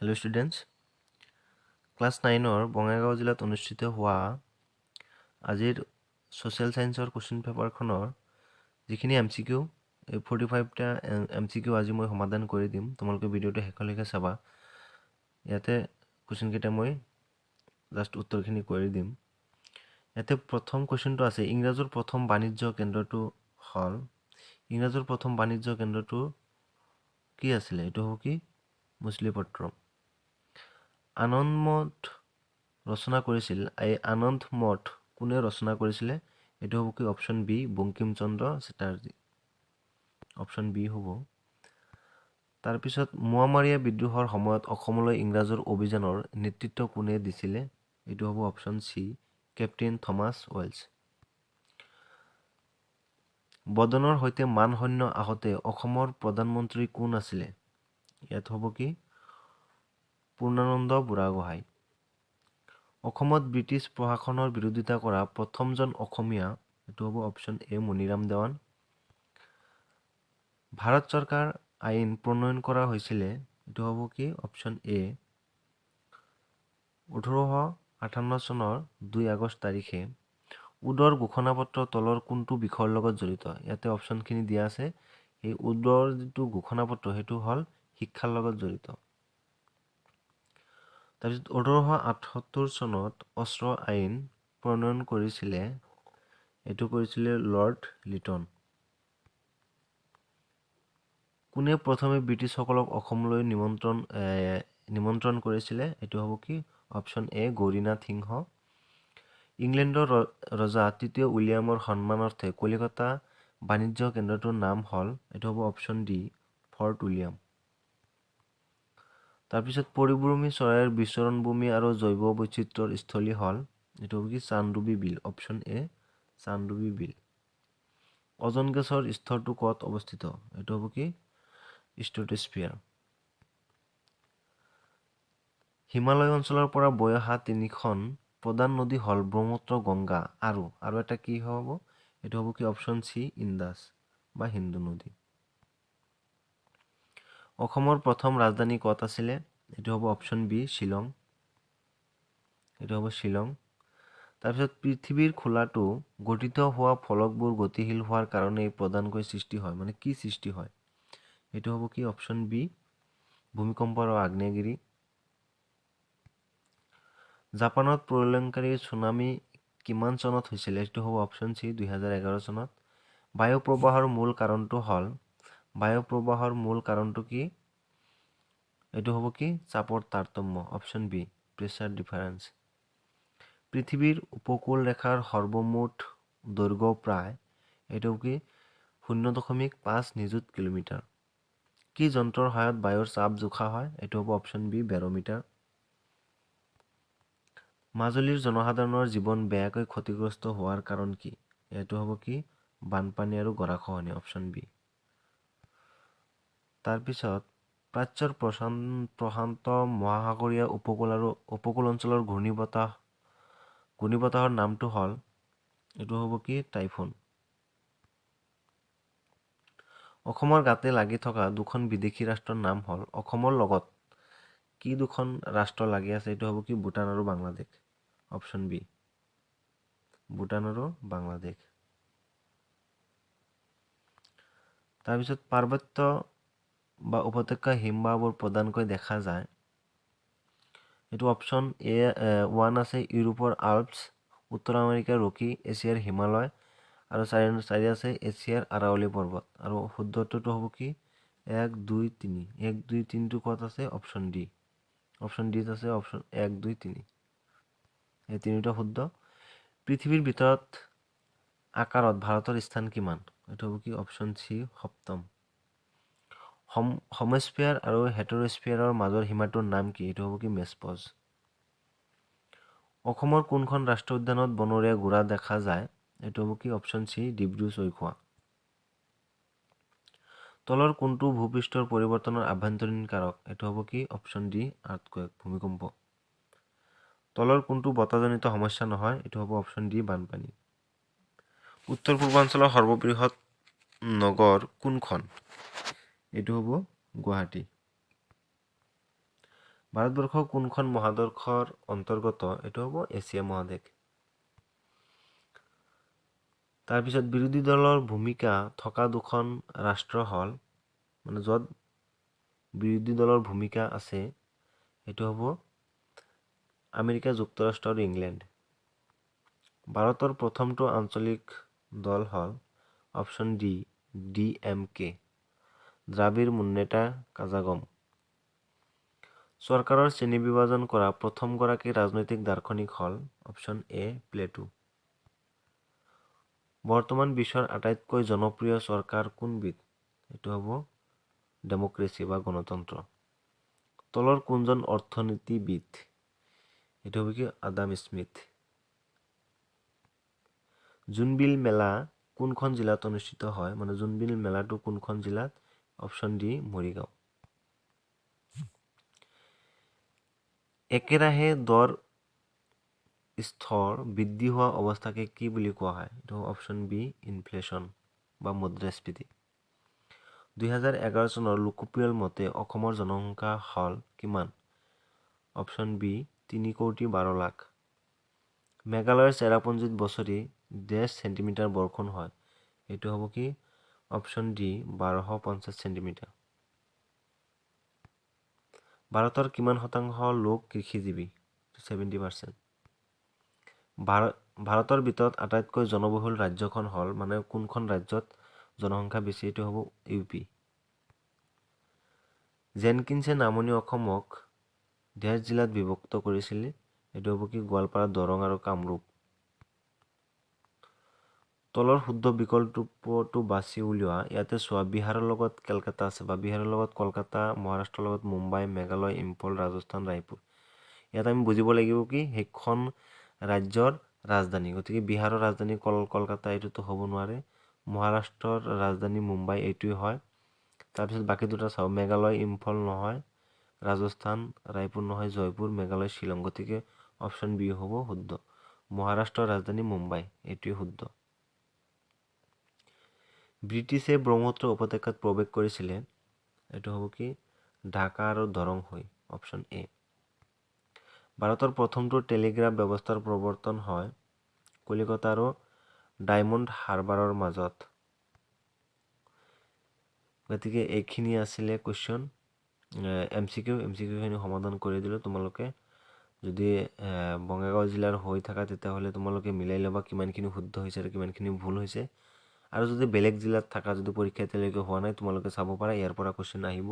Hello students, class 9 Bongaigaon জিলাত অনুষ্ঠিত হোৱা আজিৰ social science question paper খনৰ যিখিনি MCQ 45টা MCQ আজি মই সমাধান কৰি দিম। তোমালোকে ভিডিওটো শেষলৈকে চাবা। ইয়াতে question কেইটা মই জাস্ট উত্তৰখিনি কৰি দিম। ইয়াতে প্ৰথম questionটো আছে ইংৰাজৰ প্ৰথম বাণিজ্য কেন্দ্ৰটো হল ইংৰাজৰ প্ৰথম বাণিজ্য কেন্দ্ৰটো কি আছিল? এটো হ'ব কি মুছলিপট্টম। আনন্দ মঠ ৰচনা কৰিছিল। এই আনন্দ মঠ কোনে ৰচনা কৰিছিলে? এটো হ'ব কি option B Bankimchandra Chatterjee. Option B হ'ব। তাৰ পিছত মোৱামৰীয়া বিদ্ৰোহৰ সময়ত অসমলৈ ইংৰাজৰ অভিযানৰ নেতৃত্ব কোনে দিছিলে? এটো হ'ব option C captain Thomas Welsh. বদনৰ সৈতে মানসৈন্য আহতে অসমৰ প্ৰধানমন্ত্ৰী কোন আছিলে? ইয়াত হ'ব কি পূৰ্ণানন্দ বুঢ়াগোহাঁই। অসমত ব্ৰিটিছ প্ৰশাসনৰ বিৰোধিতা কৰা প্ৰথমজন অসমীয়া, এটো হ'ব অপচন এ মণিৰাম দেৱান। ভাৰত চৰকাৰ আইন প্ৰণয়ন কৰা হৈছিলে, এটো হ'ব কি অপচন এ 1858 চনৰ 2 আগষ্ট তাৰিখে। উদৰ ঘোষণাপত্ৰ তলৰ কোনটো বিষয়ৰ লগত জড়িত? ইয়াতে অপচনখিনি দিয়া আছে। এই উদৰ যিটো ঘোষণাপত্ৰ সেইটো হল শিক্ষাৰ লগত জড়িত। তাৰপিছত 1878 চনত অস্ত্ৰ আইন প্ৰণয়ন কৰিছিলে, এইটো কৰিছিলে লৰ্ড লিটন। কোনে প্ৰথমে ব্ৰিটিছসকলক অসমলৈ নিমন্ত্ৰণ কৰিছিলে? এইটো হ'ব কি অপচন এ গৌৰীনাথ সিংহ। ইংলেণ্ডৰ ৰজা তৃতীয় উইলিয়ামৰ সন্মানাৰ্থে কলিকতা বাণিজ্য কেন্দ্ৰটোৰ নাম হল, এইটো হ'ব অপচন ডি ফৰ্ট উইলিয়াম। তাৰপিছত পৰিভ্ৰমী চৰাইৰ বিচৰণ ভূমি আৰু জৈৱ বৈচিত্ৰ্যৰ স্থলী হল, এইটো হ'ব কি চান্দডুবি বিল। অপচন এ চান্দডুবি বিল। অজন গেছৰ স্তৰটো ক'ত অৱস্থিত? এইটো হ'ব কি ষ্ট্ৰেটোস্ফিয়াৰ। হিমালয় অঞ্চলৰ পৰা বৈ অহা তিনিখন প্ৰধান নদী হল ব্ৰহ্মপুত্ৰ, গংগা আৰু এটা কি হ'ব? এইটো হ'ব কি অপচন চি ইন্দাছ বা হিন্দু নদী। অসমৰ প্ৰথম ৰাজধানী ক'ত আছিলে? এইটো হ'ব অপচন বি শ্বিলং। এইটো হ'ব শ্বিলং। তাৰপিছত পৃথিৱীৰ খোলাটো গঠিত হোৱা ফলকবোৰ গতিশীল হোৱাৰ কাৰণে প্ৰধানকৈ সৃষ্টি হয়, মানে কি সৃষ্টি হয়? এইটো হ'ব কি অপচন বি ভূমিকম্প আৰু আগ্নেয়গিৰি। জাপানত প্ৰলয়ংকাৰী ছুনামি কিমান চনত হৈছিল? এইটো হ'ব অপচন চি 2011 চনত। বায়ু প্ৰবাহৰ মূল কাৰণটো হল, বায়ু প্ৰবাহৰ মূল কাৰণটো কি? এইটো হ'ব কি চাপৰ তাৰতম্য। Option B pressure difference. পৃথিৱীৰ উপকূল ৰেখাৰ সৰ্বমুঠ দৈৰ্ঘ্য প্ৰায়, এইটো কি 0.5 নিযুত কিলোমিটাৰ। কি যন্ত্ৰৰ সহায়ত বায়ুৰ চাপ জোখা হয়? এইটো হ'ব অপচন বি বেৰোমিটাৰ। মাজুলীৰ জনসাধাৰণৰ জীৱন বেয়াকৈ ক্ষতিগ্ৰস্ত হোৱাৰ কাৰণ কি? এইটো হ'ব কি বানপানী আৰু গৰাখহনীয়া। Option B. তাৰপিছত প্ৰাচ্যৰ প্ৰশান্ত মহাসাগৰীয় উপকূল অঞ্চলৰ ঘূৰ্ণীবতাহৰ নামটো হল, এইটো হ'ব কি টাইফুন। অসমৰ গাতে লাগি থকা দুখন বিদেশী ৰাষ্ট্ৰৰ নাম হল, অসমৰ লগত কি দুখন ৰাষ্ট্ৰ লাগি আছে? এইটো হ'ব কি ভূটান আৰু বাংলাদেশ। অপচন বি ভূটান আৰু বাংলাদেশ। তাৰপিছত পাৰ্বত্য বা উপত্যকা হিমবাহবোৰ প্ৰধানকৈ দেখা যায়, এইটো অপচন এ 1 আছে ইউৰোপৰ আল্পছ, উত্তৰ আমেৰিকাৰ ৰকি, এছিয়াৰ হিমালয় আৰু 4 আছে এছিয়াৰ আৰাৱলী পৰ্বত। আৰু শুদ্ধটোতো হ'ব কি 1 2 3। 1 2 3টো ক'ত আছে? Option D. অপচন ডিত আছে অপচন 1 2 3। এই তিনিটা শুদ্ধ। পৃথিৱীৰ ভিতৰত আকাৰত ভাৰতৰ স্থান কিমান? এইটো হ'ব কি অপচন চি সপ্তম। হোমস্ফিয়াৰ আৰু হেটেৰোস্ফিয়াৰৰ মাজৰ সীমাটোৰ নাম কি? এইটো হ'ব কি মেছপজ। অসমৰ কোনখন ৰাষ্ট্ৰীয় উদ্যানত বনৰীয়া ঘোঁৰা দেখা যায়? এইটো হ'ব কি অপচন চি ডিব্ৰু চৈখোৱা। তলৰ কোনটো ভূপৃষ্ঠৰ পৰিৱৰ্তনৰ আভ্যন্তৰীণ কাৰক? এইটো হ'ব কি অপচন ডি আৰ্থকুৱেক ভূমিকম্প। তলৰ কোনটো বতাহজনিত সমস্যা নহয়? এইটো হ'ব অপচন ডি বানপানী। উত্তৰ পূৰ্বাঞ্চলৰ সৰ্ববৃহৎ নগৰ কোনখন? এইটো হ'ব গুৱাহাটী। ভাৰতবৰ্ষ কোনখন মহাদেশৰ অন্তৰ্গত? এইটো হ'ব এছিয়া মহাদেশ। তাৰপিছত বিৰোধী দলৰ ভূমিকা থকা দুখন ৰাষ্ট্ৰ হ'ল, মানে য'ত বিৰোধী দলৰ ভূমিকা আছে সেইটো হ'ব আমেৰিকা যুক্তৰাষ্ট্ৰ আৰু ইংলেণ্ড। ভাৰতৰ প্ৰথমটো আঞ্চলিক দল হ'ল অপশ্যন ডি DMK, দ্ৰাবিড় মুন্নেটা কাজাগম। চৰকাৰৰ শ্ৰেণী বিভাজন কৰা প্ৰথমগৰাকী ৰাজনৈতিক দাৰ্শনিক হ'ল অপশ্যন এ প্লেটো। বৰ্তমান বিশ্বৰ আটাইতকৈ জনপ্ৰিয় চৰকাৰ কোনবিধ? এইটো হ'ব ডেমক্ৰেচি বা গণতন্ত্ৰ। তলৰ কোনজন অৰ্থনীতিবিদ? এইটো হ'ব কি আদাম স্মিথ। জোনবিল মেলা কোনখন জিলাত অনুষ্ঠিত হয়? মানে জোনবিল মেলাটো কোনখন জিলাত? Option D Morigaon. একেৰাহে দৰ স্তৰ বৃদ্ধি হোৱা অৱস্থাকে কি বুলি কোৱা হয়? এইটো অপশ্যন বি ইনফ্লেশ্যন বা মুদ্ৰাস্ফীতি। 2011 চনৰ লোকপিয়ল মতে অসমৰ জনসংখ্যা হ'ল কিমান? Option B 3,12,00,000। মেঘালয়ৰ চেৰাপুঞ্জীত বছৰি 1.5 চেণ্টিমিটাৰ বৰষুণ হয়। এইটো হ'ব কি? Option D 1250 centimetre. ভাৰতৰ কিমান শতাংশ লোক কৃষিজীৱী? 70%। ভাৰতৰ ভিতৰত আটাইতকৈ জনবহুল ৰাজ্যখন হ'ল, মানে কোনখন ৰাজ্যত জনসংখ্যা বেছি? এইটো হ'ব UP। জেনকিন্সে নামনি অসমক ডেৰ জিলাত বিভক্ত কৰিছিল? এইটো হ'ব কি? গোৱালপাৰা, দৰং আৰু কামৰূপ। তলৰ শুদ্ধ বিকল্পটো বাছি উলিওৱা। ইয়াতে চোৱা, বিহাৰৰ লগত কেলকাতা আছে, বা বিহাৰৰ লগত কলকাতা, মহাৰাষ্ট্ৰৰ লগত মুম্বাই, মেঘালয়, ইম্ফল, ৰাজস্থান, ৰায়পুৰ। ইয়াত আমি বুজিব লাগিব কি সেইখন ৰাজ্যৰ ৰাজধানী। গতিকে বিহাৰৰ ৰাজধানী কলকাতা, এইটোতো হ'ব নোৱাৰে। মহাৰাষ্ট্ৰৰ ৰাজধানী মুম্বাই, এইটোৱে হয়। তাৰপিছত বাকী দুটা চাওঁ, মেঘালয় ইম্ফল নহয়, ৰাজস্থান ৰায়পুৰ নহয়, জয়পুৰ মেঘালয় শ্বিলং। গতিকে অপশ্যন বি হ'ব শুদ্ধ। মহাৰাষ্ট্ৰৰ ৰাজধানী মুম্বাই, এইটোৱে শুদ্ধ। ব্ৰিটিছে ব্ৰহ্মপুত্ৰ উপত্যকাত প্ৰৱেশ কৰিছিলে? এইটো হ'ব কি? ঢাকা আৰু দৰং হৈ, অপশ্যন এ। ভাৰতৰ প্ৰথমটো টেলিগ্ৰাফ ব্যৱস্থাৰ প্ৰৱৰ্তন হয় কলিকতা আৰু ডায়মণ্ড হাৰ্বাৰৰ মাজত। গতিকে এইখিনি আছিলে কুৱেশ্যন, MCQ খিনি সমাধান কৰি দিলোঁ। তোমালোকে যদি বঙাইগাঁও জিলাৰ হৈ থাকা তেতিয়াহ'লে তোমালোকে মিলাই ল'বা কিমানখিনি শুদ্ধ হৈছে আৰু কিমানখিনি ভুল হৈছে। আৰু যদি বেলেগ জিলাত থাকা, যদি পৰীক্ষা এতিয়ালৈকে হোৱা নাই, তোমালোকে চাব পাৰা, ইয়াৰ পৰা কুৱেশ্যন আহিব।